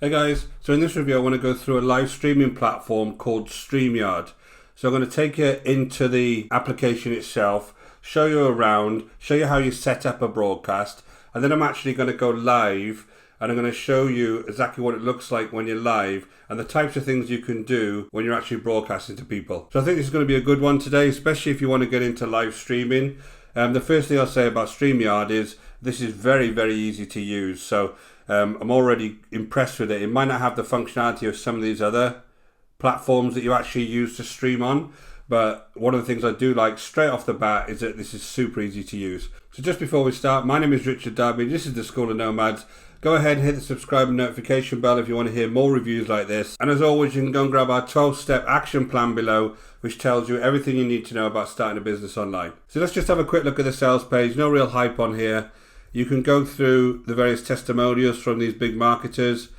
Hey guys, so in this review I want to go through a live streaming platform called Streamyard. So I'm going to take you into the application itself, show you around, show you how you set up a broadcast, and then I'm actually going to go live and I'm going to show you exactly what it looks like when you're live and the types of things you can do when you're actually broadcasting to people. So I think this is going to be a good one today, especially if you want to get into live streaming. The first thing I'll say about Streamyard is this is very, very easy to use. So I'm already impressed with it. It might not have the functionality of some of these other platforms that you actually use to stream on, but one of the things I do like straight off the bat is that this is super easy to use. So just before we start, my name is Richard Darby. This is the School of Nomads. Go ahead and hit the subscribe and notification bell if you want to hear more reviews like this. And as always, you can go and grab our 12-step action plan below, which tells you everything you need to know about starting a business online. So let's just have a quick look at the sales page. No real hype on here. You can go through the various testimonials from these big marketers.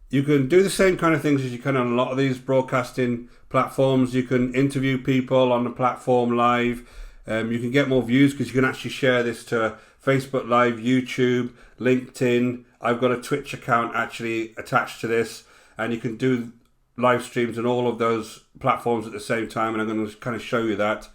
You can do the same kind of things as you can on a lot of these broadcasting platforms. You can interview people on the platform live. You can get more views because you can actually share this to Facebook Live, YouTube, LinkedIn. I've got a Twitch account actually attached to this, and you can do live streams on all of those platforms at the same time, and I'm going to kind of show you that.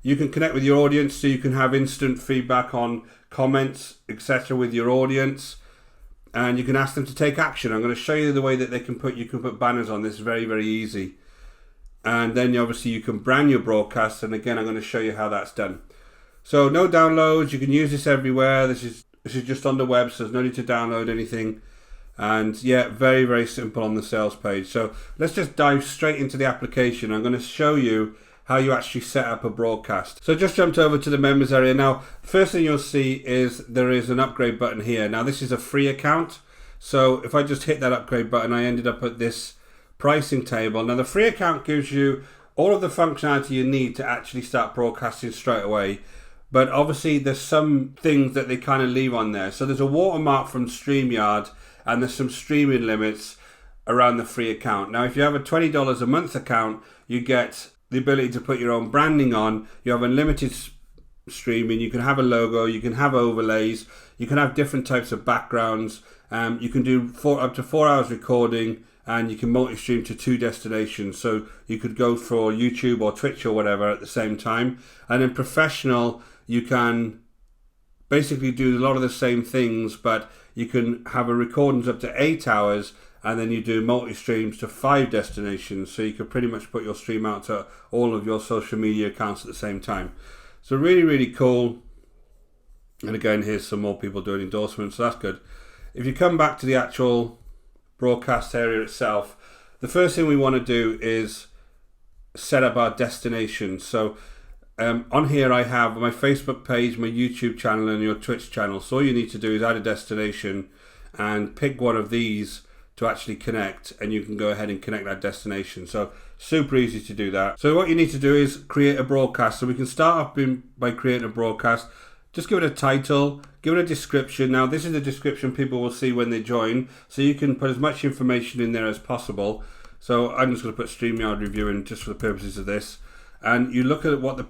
You can connect with your audience, so you can have instant feedback on comments, etc. with your audience, and you can ask them to take action. I'm going to show you the way that you can put banners on this. Very, very easy. And then obviously you can brand your broadcast, and again I'm going to show you how that's done. So no downloads, you can use this everywhere. This is just on the web, so there's no need to download anything. And yeah, very, very simple on the sales page. So let's just dive straight into the application. I'm going to show you how you actually set up a broadcast. So just jumped over to the members area. Now, first thing you'll see is there is an upgrade button here. Now this is a free account. So if I just hit that upgrade button, I ended up at this pricing table. Now the free account gives you all of the functionality you need to actually start broadcasting straight away. But obviously there's some things that they kind of leave on there. So there's a watermark from Streamyard and there's some streaming limits around the free account. Now if you have a $20 a month account, you get the ability to put your own branding on. You have unlimited streaming. You can have a logo. You can have overlays. You can have different types of backgrounds. You can do up to 4 hours recording, and you can multi-stream to 2 destinations. So you could go for YouTube or Twitch or whatever at the same time. And in professional, you can basically do a lot of the same things, but you can have a recordings up to 8 hours, and then you do multi-streams to 5 destinations. So you can pretty much put your stream out to all of your social media accounts at the same time. So really, really cool. And again, here's some more people doing endorsements, so that's good. If you come back to the actual broadcast area itself, the first thing we want to do is set up our destination. So on here I have my Facebook page, my YouTube channel, and your Twitch channel. So all you need to do is add a destination and pick one of these to actually connect, and you can go ahead and connect that destination. So super easy to do that. So what you need to do is create a broadcast. So we can start off by creating a broadcast. Just give it a title, give it a description. Now this is the description people will see when they join, so you can put as much information in there as possible. So I'm just going to put StreamYard review in just for the purposes of this, and you look at what the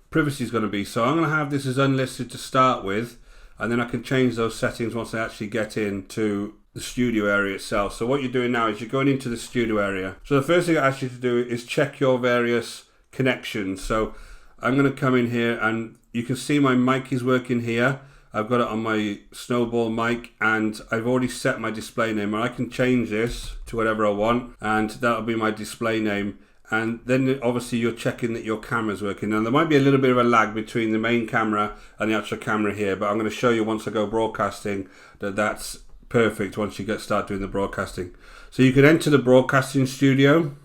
privacy is going to be. So I'm going to have this as unlisted to start with, and then I can change those settings once I actually get into the studio area itself. So what you're doing now is you're going into the studio area. So the first thing I ask you to do is check your various connections. So I'm going to come in here, and you can see my mic is working here. I've got it on my Snowball mic, and I've already set my display name, and I can change this to whatever I want, and that'll be my display name. And then obviously you're checking that your camera's working. Now there might be a little bit of a lag between the main camera and the actual camera here, but I'm going to show you once I go broadcasting that that's perfect once you start doing the broadcasting. So you can enter the broadcasting studio,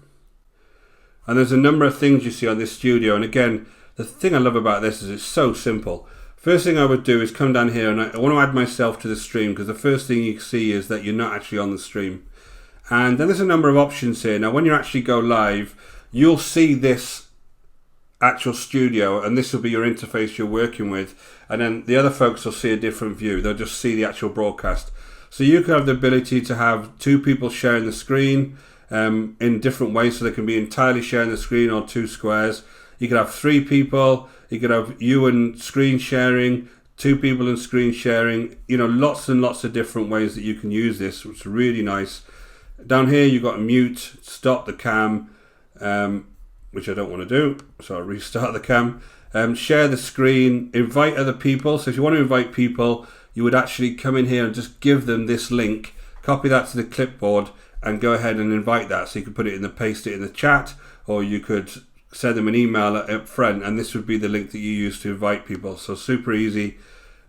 and there's a number of things you see on this studio. And again, the thing I love about this is it's so simple. First thing I would do is come down here, and I want to add myself to the stream, because the first thing you see is that you're not actually on the stream. And then there's a number of options here. Now when you actually go live, you'll see this actual studio, and this will be your interface you're working with, and then the other folks will see a different view. They'll just see the actual broadcast. So you can have the ability to have 2 people sharing the screen in different ways, so they can be entirely sharing the screen or 2 squares. You could have 3 people. You could have you and screen sharing, two people and screen sharing, you know, lots and lots of different ways that you can use this, which is really nice. Down here you've got mute, stop the cam, which I don't want to do, so I'll restart the cam. Share the screen, invite other people. So if you want to invite people, you would actually come in here and just give them this link, copy that to the clipboard and go ahead and invite that. So you could put it in the, paste it in the chat, or you could send them an email up front, and this would be the link that you use to invite people. So super easy.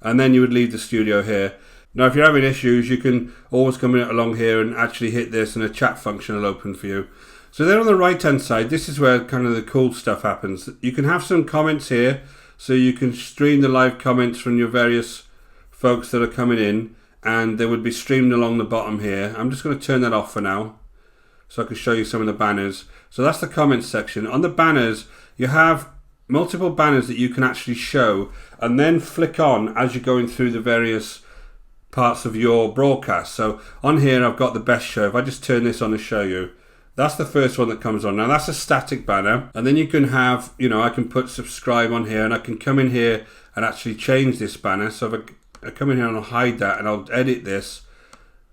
And then you would leave the studio here. Now, if you're having issues, you can always come in along here and actually hit this, and a chat function will open for you. So then on the right hand side, this is where kind of the cool stuff happens. You can have some comments here, so you can stream the live comments from your various folks that are coming in, and they would be streamed along the bottom here. I'm just going to turn that off for now, so I can show you some of the banners. So that's the comments section. On the banners, you have multiple banners that you can actually show and then flick on as you're going through the various parts of your broadcast. So on here, I've got the best show. If I just turn this on to show you, that's the first one that comes on. Now that's a static banner, and then you can have, you know, I can put subscribe on here, and I can come in here and actually change this banner. So if I come in here and I'll hide that and I'll edit this,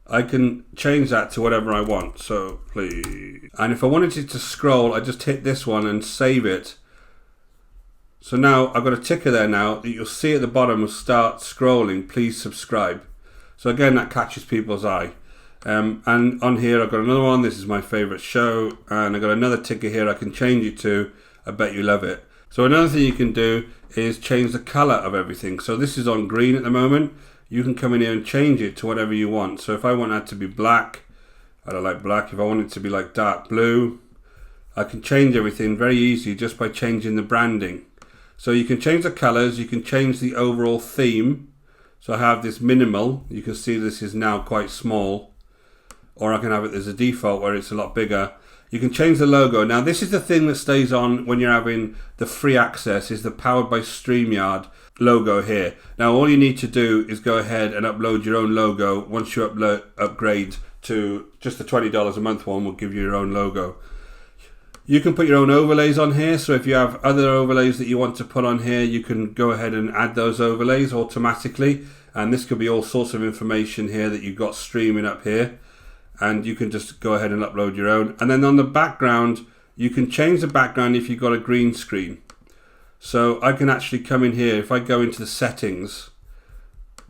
I can change that to whatever I want. So please, and if I wanted it to scroll, I just hit this one and save it. So now I've got a ticker there now that you'll see at the bottom will start scrolling, please subscribe. So again, that catches people's eye. And on here I've got another one, this is my favorite show, and I've got another ticker here I can change it to, I bet you love it. So another thing you can do is change the color of everything. So this is on green at the moment. You can come in here and change it to whatever you want. So if I want that to be black, I don't like black. If I want it to be like dark blue, I can change everything very easily just by changing the branding. So you can change the colors, you can change the overall theme. So I have this minimal, you can see this is now quite small, or I can have it as a default where it's a lot bigger. You can change the logo. Now this is the thing that stays on when you're having the free access, is the powered by Streamyard logo here. Now all you need to do is go ahead and upload your own logo. Once you upgrade to just the $20 a month one, will give you your own logo. You can put your own overlays on here, so if you have other overlays that you want to put on here, you can go ahead and add those overlays automatically, and this could be all sorts of information here that you've got streaming up here, and you can just go ahead and upload your own. And then on the background, you can change the background if you've got a green screen. So I can actually come in here, if I go into the settings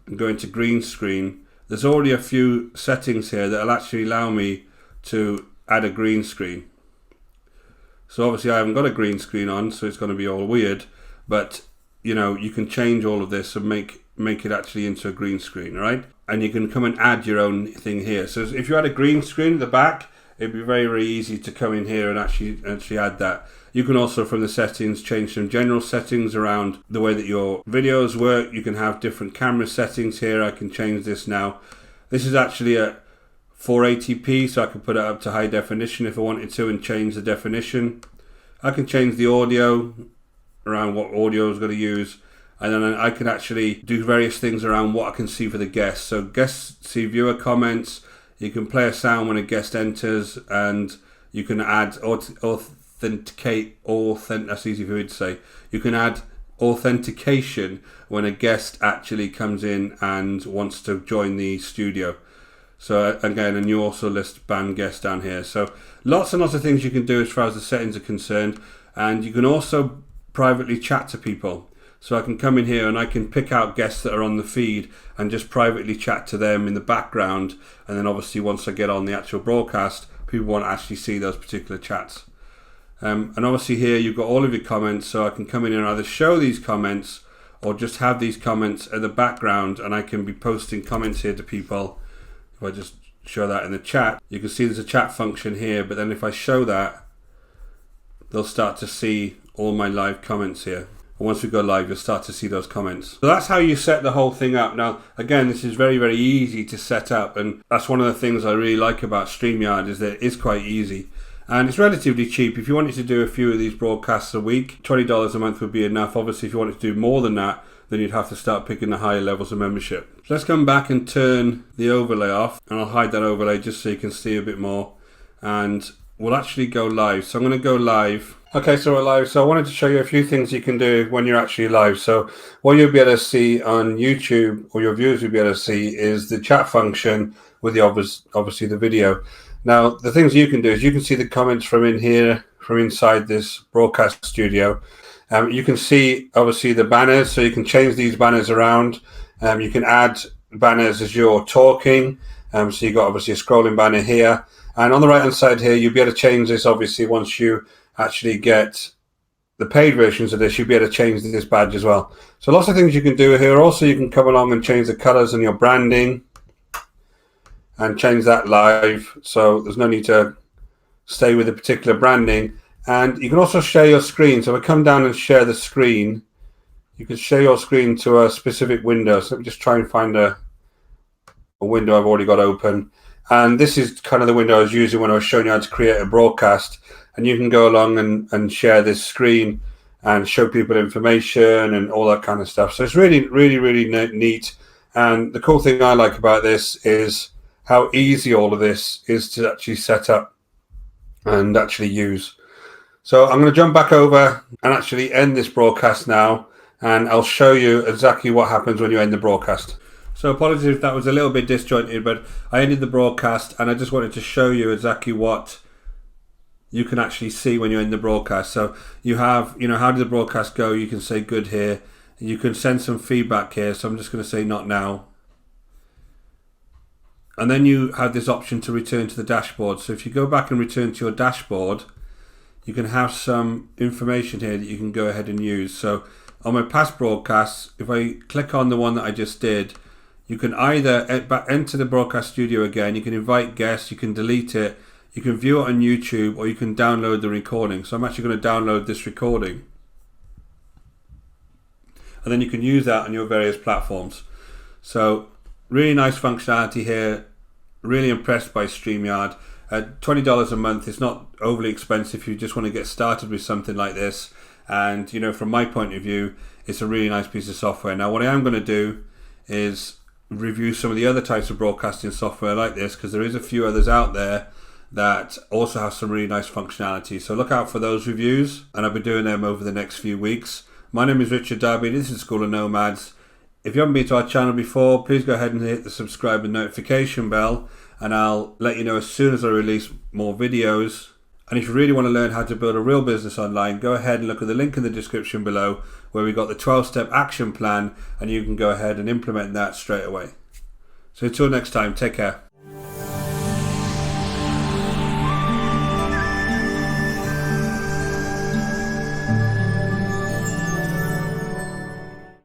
and go into green screen, there's already a few settings here that will actually allow me to add a green screen. So obviously I haven't got a green screen on, so it's going to be all weird, but you know, you can change all of this and make it actually into a green screen, right? And you can come and add your own thing here. So if you had a green screen at the back, it'd be very, very easy to come in here and actually add that. You can also, from the settings, change some general settings around the way that your videos work. You can have different camera settings here. I can change this now. This is actually a 480p, so I can put it up to high definition if I wanted to and change the definition. I can change the audio around what audio I was going to use, and then I can actually do various things around what I can see for the guests. So guests see viewer comments, you can play a sound when a guest enters, and you can add that's easy for me to say. You can add authentication when a guest actually comes in and wants to join the studio. So again, and you also list banned guests down here. So lots and lots of things you can do as far as the settings are concerned. And you can also privately chat to people. So I can come in here and I can pick out guests that are on the feed and just privately chat to them in the background. And then obviously once I get on the actual broadcast, people won't actually see those particular chats. And obviously here you've got all of your comments, so I can come in and either show these comments or just have these comments in the background, and I can be posting comments here to people. If I just show that in the chat, you can see there's a chat function here, but then if I show that, they'll start to see all my live comments here. And once we go live, you'll start to see those comments. So that's how you set the whole thing up. Now, again, this is very, very easy to set up, and that's one of the things I really like about Streamyard, is that it is quite easy. And it's relatively cheap. If you wanted to do a few of these broadcasts a week, $20 a month would be enough. Obviously, if you wanted to do more than that, then you'd have to start picking the higher levels of membership. So let's come back and turn the overlay off, and I'll hide that overlay just so you can see a bit more. And we'll actually go live. So I'm going to go live Okay, so we're live. So I wanted to show you a few things you can do when you're actually live. So what you'll be able to see on YouTube, or your viewers will be able to see, is the chat function with the obviously the video. Now, the things you can do is you can see the comments from in here, from inside this broadcast studio. You can see obviously the banners, so you can change these banners around. You can add banners as you're talking. So you've got obviously a scrolling banner here. And on the right hand side here, you'll be able to change this obviously once you actually get the paid versions of this. You'll be able to change this badge as well. So lots of things you can do here. Also, you can come along and change the colors and your branding and change that live. So there's no need to stay with a particular branding. And you can also share your screen. So if I come down and share the screen, you can share your screen to a specific window. So let me just try and find a window I've already got open. And this is kind of the window I was using when I was showing you how to create a broadcast. And you can go along and share this screen and show people information and all that kind of stuff. So it's really, really, really neat. And the cool thing I like about this is how easy all of this is to actually set up and actually use. So I'm going to jump back over and actually end this broadcast now. And I'll show you exactly what happens when you end the broadcast. So apologies if that was a little bit disjointed, but I ended the broadcast and I just wanted to show you exactly what you can actually see when you're in the broadcast. So you have, how did the broadcast go? You can say good here. You can send some feedback here. So I'm just going to say not now. And then you have this option to return to the dashboard. So if you go back and return to your dashboard, you can have some information here that you can go ahead and use. So on my past broadcasts, if I click on the one that I just did, you can either enter the broadcast studio again, you can invite guests, you can delete it, you can view it on YouTube, or you can download the recording. So I'm actually going to download this recording. And then you can use that on your various platforms. So really nice functionality here. Really impressed by Streamyard. At $20 a month, it's not overly expensive if you just want to get started with something like this. And from my point of view, it's a really nice piece of software. Now what I am going to do is review some of the other types of broadcasting software like this, because there is a few others out there that also have some really nice functionality. So look out for those reviews, and I'll be doing them over the next few weeks. My name is Richard Darby, this is School of Nomads. If you haven't been to our channel before, please go ahead and hit the subscribe and notification bell, and I'll let you know as soon as I release more videos. And if you really want to learn how to build a real business online, go ahead and look at the link in the description below where we got the 12-step action plan, and you can go ahead and implement that straight away. So until next time, take care.